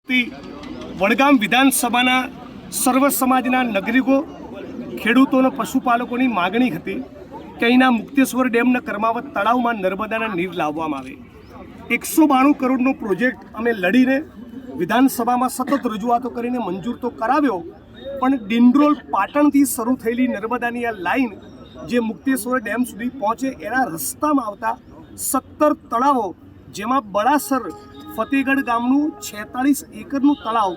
વડગામ વિધાનસભાના સર્વ સમાજના નાગરિકો, ખેડૂતો અને પશુપાલકોની માગણી હતી કે અહીંના મુક્તેશ્વર ડેમના કર્માવત તળાવમાં નર્મદાના નીર લાવવામાં આવે. 192 કરોડનો પ્રોજેક્ટ અમે લડીને વિધાનસભામાં સતત રજૂઆતો કરીને મંજૂર તો કરાવ્યો, પણ ડિંડોલ પાટણથી શરૂ થયેલી નર્મદાની આ લાઈન જે મુક્તેશ્વર ડેમ સુધી પહોંચે એના રસ્તામાં આવતા 17 તળાવો, જેમાં બળાસર ફતેગઢ ગામનું 46 એકરનું તળાવ,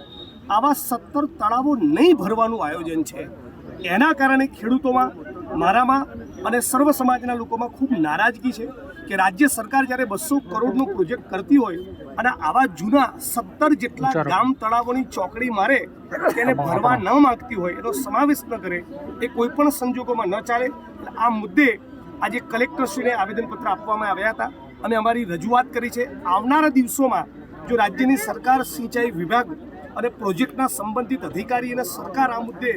આવા 17 તળાવો નહીં ભરવાનું આયોજન છે. એના કારણે ખેડૂતોમાં, મારામાં અને સર્વ સમાજના લોકોમાં ખૂબ નારાજગી છે કે રાજ્ય સરકાર જ્યારે 200 કરોડનો પ્રોજેક્ટ કરતી હોય અને આવા જૂના 17 જેટલા ગામ તળાવોની ચોકડી મારે તેને ભરવા ન માંગતી હોય, એનો સમાવેશ ન કરે, એ કોઈ પણ સંજોગોમાં ન ચાલે. આ મુદ્દે આજે કલેક્ટરશ્રીને આવેદનપત્ર આપવામાં આવ્યા હતા. અમે અમારી રજૂઆત કરી છે. આવનારા દિવસોમાં જો રાજ્યની સરકાર, સિંચાઈ વિભાગ અને પ્રોજેક્ટના સંબંધિત અધિકારી અને સરકાર આ મુદ્દે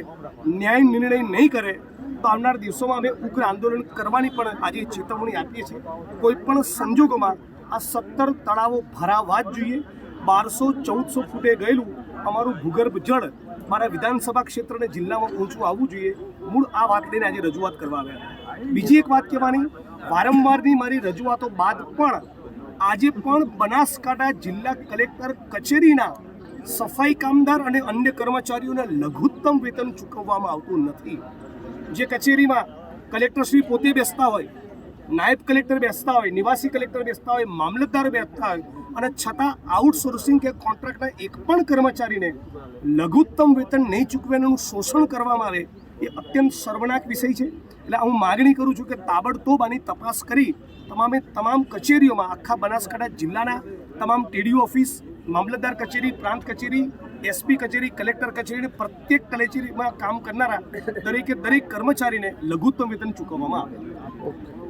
ન્યાય નિર્ણય નહીં કરે તો આવનારા દિવસોમાં અમે ઉગ્ર આંદોલન કરવાની પણ આજે ચેતવણી આપીએ છીએ. કોઈ પણ સંજોગોમાં આ 17 તળાવો ભરાવા જ જોઈએ. 1200-1400 ફૂટે ગયેલું અમારું ભૂગર્ભ જળ મારા વિધાનસભા ક્ષેત્ર અને જિલ્લામાં ઊંચું આવવું જોઈએ. મૂળ આ વાત લઈને આજે રજૂઆત કરવા આવ્યા. બીજી એક વાત કહેવાની, વારંવારની મારી રજૂઆતો બાદ પણ આજે પણ બનાસકાંઠા જિલ્લા કલેક્ટર કચેરીના સફાઈ કામદાર અને અન્ય કર્મચારીઓને લઘુત્તમ વેતન ચૂકવવામાં આવતું નથી. જે કચેરીમાં કલેક્ટરશ્રી પોતે બેસતા હોય, નાયબ કલેક્ટર બેસતા હોય, નિવાસી કલેક્ટર બેસતા હોય, મામલતદાર બેસતા હોય, અને છતાં આઉટસોર્સિંગ કે કોન્ટ્રાક્ટના એક પણ કર્મચારીને લઘુત્તમ વેતન નહીં ચૂકવેનું શોષણ કરવામાં આવે, એ અત્યંત સર્વનાક વિષય છે. એટલે હું માગણી કરું છું કે તાબડતોબ આની તપાસ કરી તમામ કચેરીઓમાં, આખા બનાસકાંઠા જિલ્લાના તમામ ટીડીઓ ઓફિસ, મામલતદાર કચેરી, પ્રાંત કચેરી, એસપી કચેરી, કલેક્ટર કચેરી, પ્રત્યેક કચેરીમાં કામ કરનારા દરેકે દરેક કર્મચારીને લઘુત્તમ વેતન ચૂકવવામાં આવે.